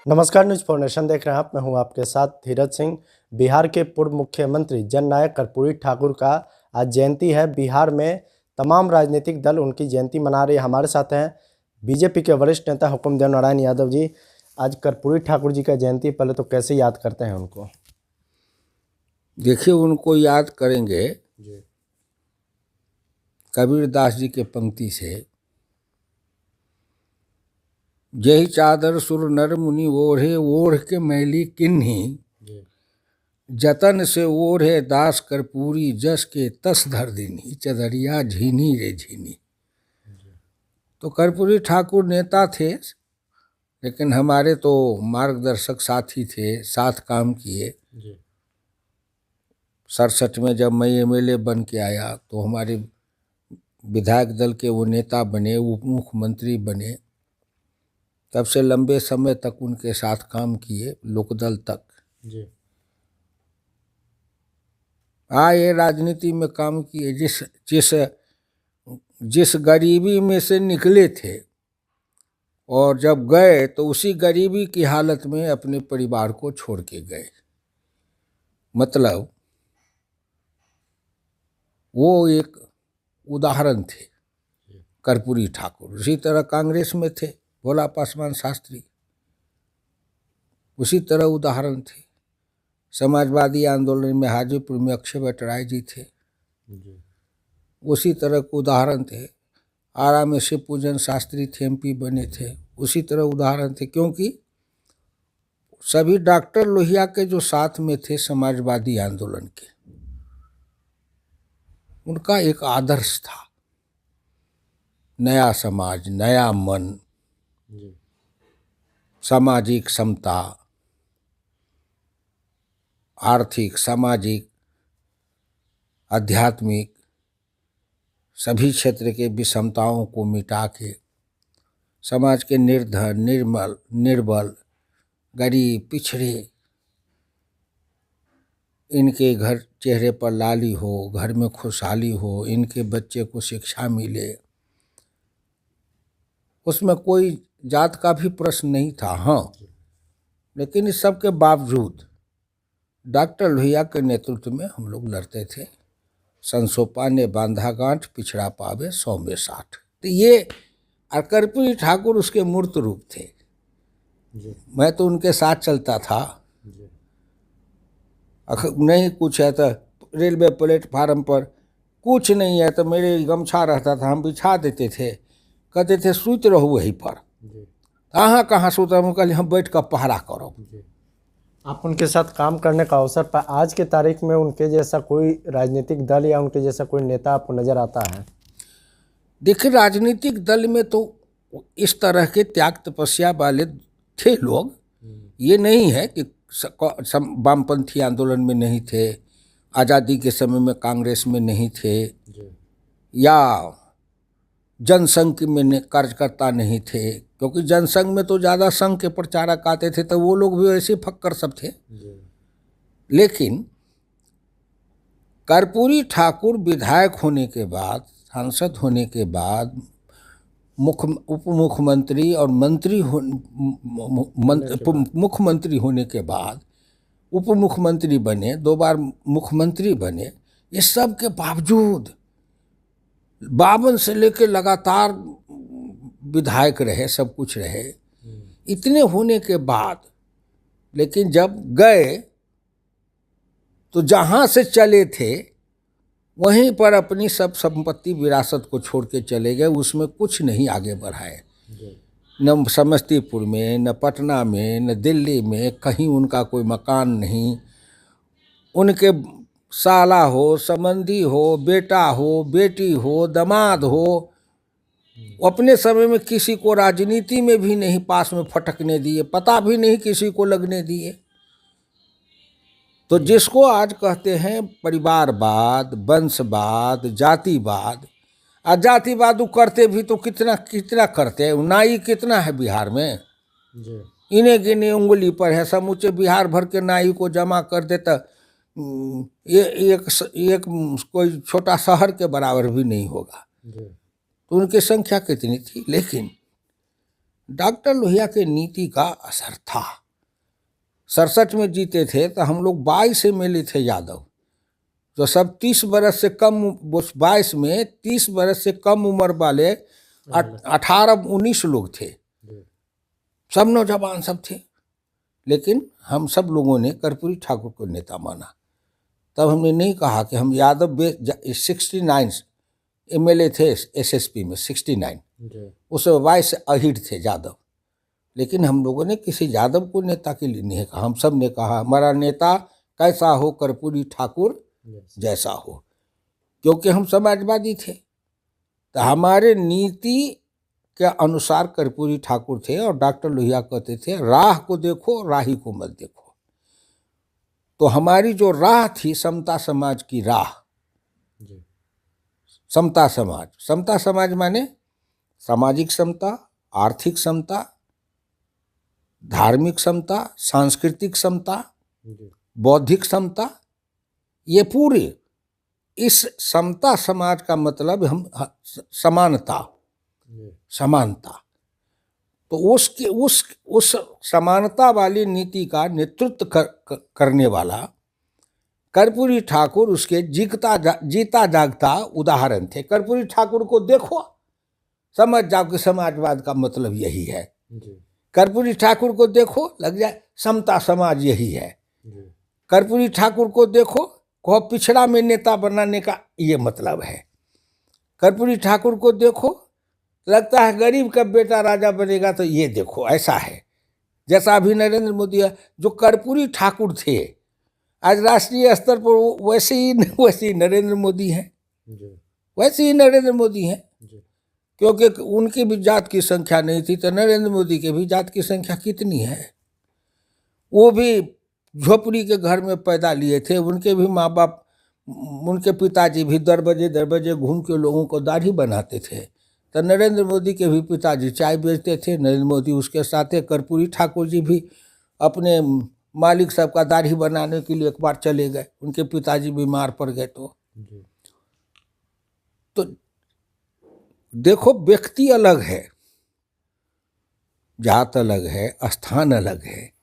नमस्कार, news foundation देख रहे हैं आप। मैं हूं आपके साथ धीरज सिंह। बिहार के पूर्व मुख्यमंत्री जननायक कर्पूरी ठाकुर का आज जयंती है। बिहार में तमाम राजनीतिक दल उनकी जयंती मना रहे हैं। हमारे साथ हैं बीजेपी के वरिष्ठ नेता हुकुमदेव नारायण यादव जी। आज कर्पूरी ठाकुर जी का जयंती, पहले तो कैसे याद करते हैं उनको? देखिए, उनको याद करेंगे कबीरदास जी के पंक्ति से, जही चादर सुर नर मुनि ओढ़े, ओढ़ के मैली किन्हीं, जतन से ओढ़े दास कर्पूरी, जस के तस धर दीनी, चदरिया झीनी रे झीनी। तो कर्पूरी ठाकुर नेता थे, लेकिन हमारे तो मार्गदर्शक साथी थे, साथ काम किए। 67 में जब मैं एमएलए बन के आया तो हमारे विधायक दल के वो नेता बने, उप मुख्यमंत्री बने। तब से लंबे समय तक उनके साथ काम किए, लोकदल तक आए, राजनीति में काम किए। जिस गरीबी में से निकले थे और जब गए तो उसी गरीबी की हालत में अपने परिवार को छोड़ के गए। मतलब वो एक उदाहरण थे कर्पूरी ठाकुर। उसी तरह कांग्रेस में थे भोला पासवान शास्त्री, उसी तरह उदाहरण थे। समाजवादी आंदोलन में हाजीपुर में अक्षय बटराय जी थे, उसी तरह के उदाहरण थे। आरा में शिव पूजन शास्त्री थे, एमपी बने थे, उसी तरह उदाहरण थे। क्योंकि सभी डॉक्टर लोहिया के जो साथ में थे समाजवादी आंदोलन के, उनका एक आदर्श था, नया समाज, नया मन, सामाजिक समता, आर्थिक, सामाजिक, आध्यात्मिक, सभी क्षेत्र के विषमताओं को मिटा के समाज के निर्धन, निर्मल, निर्बल, गरीब, पिछड़े, इनके घर चेहरे पर लाली हो, घर में खुशहाली हो, इनके बच्चे को शिक्षा मिले। उसमें कोई जात का भी प्रश्न नहीं था। हाँ, लेकिन इस सब के बावजूद डॉक्टर लोहिया के नेतृत्व में हम लोग लड़ते थे। संसोपा ने बांधा गांठ, पिछड़ा पावे 100 में 60। तो ये कर्पूरी ठाकुर उसके मूर्त रूप थे। मैं तो उनके साथ चलता था। नहीं कुछ है तो रेलवे प्लेटफार्म पर कुछ नहीं है तो मेरे गमछा रहता था, हम बिछा देते थे। कहते थे सूत रहो वहीं पर। कहाँ सूता, हम कहले हम बैठ कर पहरा करो। आप उनके साथ काम करने का अवसर पाए, आज के तारीख में उनके जैसा कोई राजनीतिक दल या उनके जैसा कोई नेता आपको नजर आता है? देखिए, राजनीतिक दल में तो इस तरह के त्याग तपस्या वाले थे लोग। ये नहीं है कि वामपंथी आंदोलन में नहीं थे, आज़ादी के समय में कांग्रेस में नहीं थे, या जनसंघ में कार्यकर्ता नहीं थे। क्योंकि जनसंघ में तो ज़्यादा संघ के प्रचारक आते थे, तो वो लोग भी ऐसे फक्कर सब थे। लेकिन कर्पूरी ठाकुर विधायक होने के बाद, सांसद होने के बाद, उप मुख्यमंत्री और मंत्री मुख्यमंत्री होने के बाद उप मुख्यमंत्री बने, 2 बार मुख्यमंत्री बने। ये सब के बावजूद 52 से लेकर लगातार विधायक रहे, सब कुछ रहे। इतने होने के बाद लेकिन जब गए तो जहाँ से चले थे वहीं पर अपनी सब संपत्ति विरासत को छोड़ के चले गए। उसमें कुछ नहीं आगे बढ़ाए, न समस्तीपुर में, न पटना में, न दिल्ली में, कहीं उनका कोई मकान नहीं। उनके साला हो, संबंधी हो, बेटा हो, बेटी हो, दामाद हो, अपने समय में किसी को राजनीति में भी नहीं पास में फटकने दिए, पता भी नहीं किसी को लगने दिए। तो जिसको आज कहते हैं परिवारवाद, वंशवाद, जातिवाद, और जातिवाद वो करते भी तो कितना करते हैं। नाई कितना है बिहार में, इन्हें गिने उंगली पर है। समूचे बिहार भर के नाई को जमा कर देता, ये एक कोई छोटा शहर के बराबर भी नहीं होगा। तो उनकी संख्या कितनी थी। लेकिन डॉक्टर लोहिया के नीति का असर था। 67 में जीते थे तो हम लोग 22 MLA थे यादव, तो सब 30 बरस से कम, 22 में 30 बरस से कम उम्र वाले 18-19 लोग थे, सब नौजवान सब थे। लेकिन हम सब लोगों ने कर्पूरी ठाकुर को नेता माना। तब हमने नहीं कहा कि हम यादव 69 MLA थे SSP में, 69, उससे 22 अहिड़ थे यादव। लेकिन हम लोगों ने किसी यादव को नेता के लिए नहीं कहा, हम सब ने कहा हमारा नेता कैसा हो, कर्पूरी ठाकुर जैसा हो, क्योंकि हम समाजवादी थे। तो हमारे नीति के अनुसार कर्पूरी ठाकुर थे और डॉक्टर लोहिया कहते थे राह को देखो, राही को मत देखो। तो हमारी जो राह थी समता समाज की राह, समता समाज, समता समाज माने सामाजिक समता, आर्थिक समता, धार्मिक समता, सांस्कृतिक समता, बौद्धिक समता, ये पूरे इस समता समाज का मतलब हम समानता, समानता। तो उस समानता वाली नीति का नेतृत्व करने वाला कर्पूरी ठाकुर उसके जीता जागता उदाहरण थे। कर्पूरी ठाकुर को देखो, समझ जाओ कि समाजवाद का मतलब यही है। कर्पूरी ठाकुर को देखो, लग जाए समता समाज यही है। कर्पूरी ठाकुर को देखो, कहो पिछड़ा में नेता बनाने का ये मतलब है। कर्पूरी ठाकुर को देखो, लगता है गरीब का बेटा राजा बनेगा, तो ये देखो ऐसा है। जैसा अभी नरेंद्र मोदी है, जो कर्पूरी ठाकुर थे आज राष्ट्रीय स्तर पर वैसे ही नरेंद्र मोदी हैं, वैसे ही नरेंद्र मोदी हैं। क्योंकि उनकी भी जात की संख्या नहीं थी, तो नरेंद्र मोदी के भी जात की संख्या कितनी है। वो भी झोपड़ी के घर में पैदा लिए थे, उनके भी माँ बाप, उनके पिताजी भी दर बजे घूम के लोगों को दाढ़ी बनाते थे। तो नरेंद्र मोदी के भी पिताजी चाय बेचते थे, नरेंद्र मोदी उसके साथ कर्पूरी ठाकुर जी भी अपने मालिक साहब का दाढ़ी बनाने के लिए एक बार चले गए, उनके पिताजी बीमार पड़ गए। तो देखो व्यक्ति अलग है, जात अलग है, स्थान अलग है,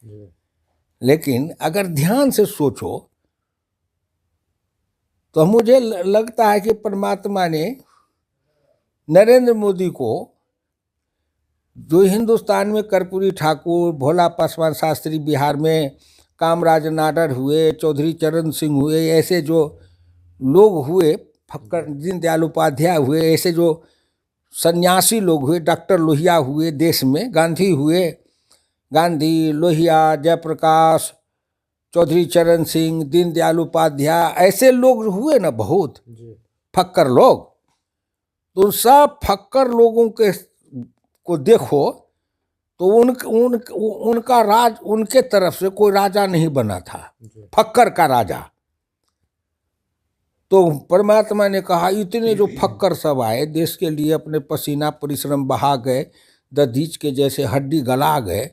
लेकिन अगर ध्यान से सोचो तो मुझे लगता है कि परमात्मा ने नरेंद्र मोदी को, जो हिंदुस्तान में कर्पूरी ठाकुर, भोला पासवान शास्त्री बिहार में, कामराज नाडर हुए, चौधरी चरण सिंह हुए, ऐसे जो लोग हुए, फक्कर दीनदयाल उपाध्याय हुए, ऐसे जो सन्यासी लोग हुए, डॉक्टर लोहिया हुए देश में, गांधी हुए, गांधी, लोहिया, जयप्रकाश, चौधरी चरण सिंह, दीनदयाल उपाध्याय, ऐसे लोग हुए ना बहुत फक्कर लोग। तो सब फक्कर लोगों के को देखो तो उनका राज, उनके तरफ से कोई राजा नहीं बना था, फक्कर का राजा। तो परमात्मा ने कहा इतने जो फक्कर सब आए देश के लिए, अपने पसीना परिश्रम बहा गए, दधीच के जैसे हड्डी गला गए,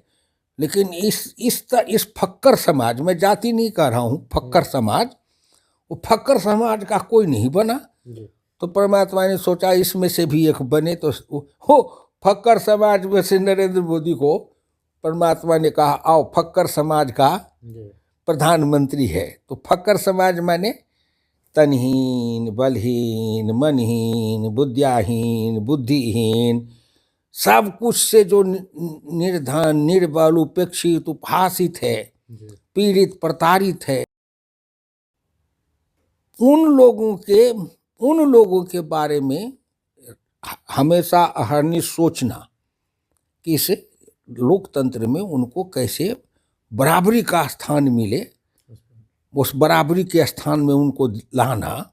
लेकिन इस फक्कर समाज में, जाति नहीं कह रहा हूँ, फक्कर समाज, वो फक्कर समाज का कोई नहीं बना। तो परमात्मा ने सोचा इसमें से भी एक बने, तो हो फक्कर समाज में से नरेंद्र मोदी को परमात्मा ने कहा आओ फक्कर समाज का प्रधानमंत्री है। तो फक्कर समाज माने तनहीन, बलहीन, मनहीन, बुद्धियाहीन, बुद्धिहीन, सब कुछ से जो निर्धन, निर्बल, उपेक्षित, उपहासित है, पीड़ित, प्रताड़ित है, उन लोगों के बारे में हमेशा अहरनिश सोचना कि इस लोकतंत्र में उनको कैसे बराबरी का स्थान मिले, उस बराबरी के स्थान में उनको लाना,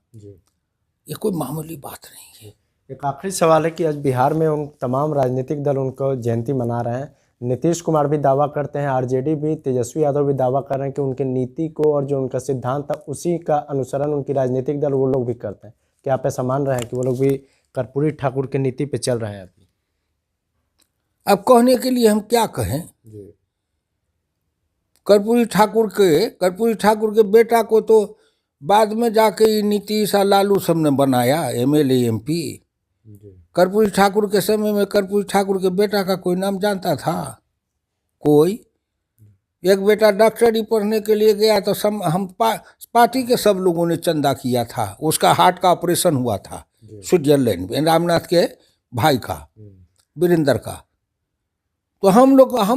ये कोई मामूली बात नहीं है। एक आखिरी सवाल है कि आज बिहार में उन तमाम राजनीतिक दल उनको जयंती मना रहे हैं। नीतीश कुमार भी दावा करते हैं, आरजेडी भी, तेजस्वी यादव भी दावा कर रहे हैं कि उनकी नीति को और जो उनका सिद्धांत था उसी का अनुसरण उनकी राजनीतिक दल वो लोग भी करते हैं। क्या आप ऐसा मान रहे हैं कि वो लोग भी कर्पूरी ठाकुर की नीति पे चल रहे हैं अभी? अब कहने के लिए हम क्या कहें। कर्पूरी ठाकुर के बेटा को तो बाद में जाके नीतीश और लालू सब ने बनाया MLA MP। कर्पूरी ठाकुर के समय में कर्पूरी ठाकुर के बेटा का कोई नाम जानता था? कोई? एक बेटा डॉक्टरी पढ़ने के लिए गया तो हम पार्टी के सब लोगों ने चंदा किया था। उसका हार्ट का ऑपरेशन हुआ था स्विट्जरलैंड में, रामनाथ के भाई का, वीरेंद्र का। तो हम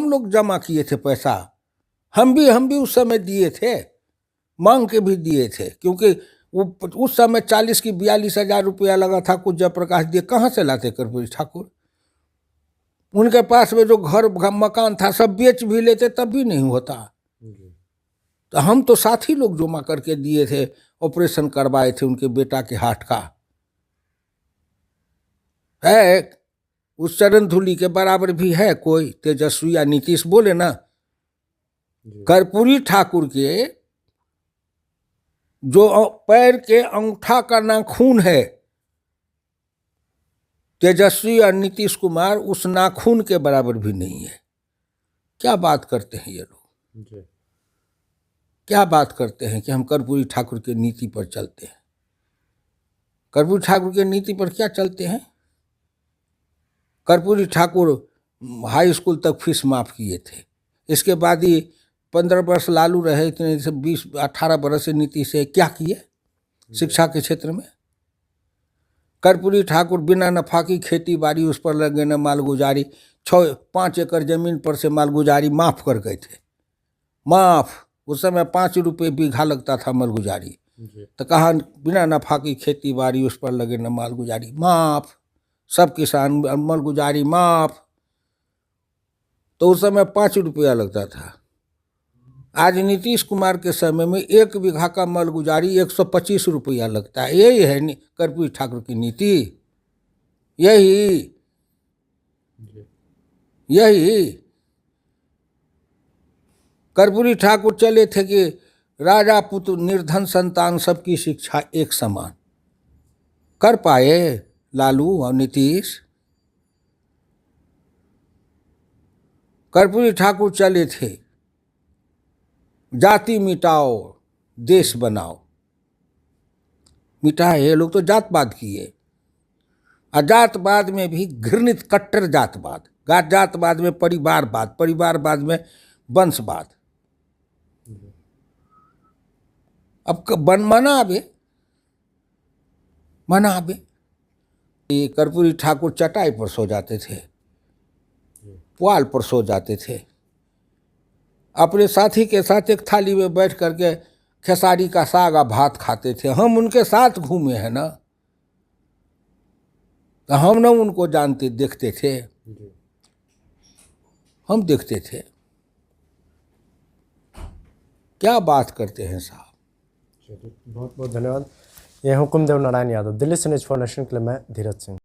लोग जमा किए थे पैसा। हम भी उस समय दिए थे, मांग के भी दिए थे, क्योंकि उस समय 40 की 42,000 रुपया लगा था। कुछ जयप्रकाश दिए, कहाँ से लाते कर्पूरी ठाकुर? उनके पास में जो घर मकान था सब बेच भी लेते तब भी नहीं होता। तो हम तो साथी लोग जमा करके दिए थे, ऑपरेशन करवाए थे उनके बेटा के हार्ट का। है उस चरण धूलि के बराबर भी है कोई? तेजस्वी या नीतीश बोले ना, कर्पूरी ठाकुर के जो पैर के अंगूठा का नाखून है, तेजस्वी और नीतीश कुमार उस नाखून के बराबर भी नहीं है। क्या बात करते हैं ये लोग? क्या बात करते हैं कि हम कर्पूरी ठाकुर की नीति पर चलते हैं। कर्पूरी ठाकुर की नीति पर क्या चलते हैं? कर्पूरी ठाकुर हाई स्कूल तक फीस माफ किए थे। इसके बाद ही 15 वर्ष लालू रहे, इतने से 20-18 वर्ष से नीति से क्या किए शिक्षा के क्षेत्र में? कर्पूरी ठाकुर बिना नफा की खेती बाड़ी, उस पर लगे न मालगुजारी, 5 एकड़ जमीन पर से मालगुजारी माफ कर गए थे। माफ, उस समय 5 रुपये बीघा लगता था मालगुजारी। तो कहा बिना नफा की खेती बाड़ी, उस पर लगे न मालगुजारी, माफ। सब किसान मालगुजारी माफ। तो उस समय 5 रुपया लगता था। आज नीतीश कुमार के समय में 1 बीघा का मालगुजारी 125 रुपया लगता है। यही है कर्पूरी ठाकुर की नीति। यही कर्पूरी ठाकुर चले थे कि राजा पुत्र निर्धन संतान सबकी शिक्षा एक समान। कर पाए लालू और नीतीश? कर्पूरी ठाकुर चले थे जाति मिटाओ देश बनाओ। मिटाए ये लोग तो जातवाद किए। और जातवाद में भी घृणित कट्टर जातवाद, जातवाद में परिवारवाद, परिवारवाद में वंशवाद। अब मनाबे ये कर्पूरी ठाकुर चटाई पर सो जाते थे, पुआल पर सो जाते थे, अपने साथी के साथ एक थाली में बैठ करके खेसारी का साग और भात खाते थे। हम उनके साथ घूमे हैं ना, तो हम ना उनको जानते, देखते थे, हम देखते थे। क्या बात करते हैं साहब। बहुत बहुत धन्यवाद। ये हुकुमदेव नारायण यादव, दिल्ली से न्यूज़ फॉर नेशन के लिए मैं धीरज सिंह।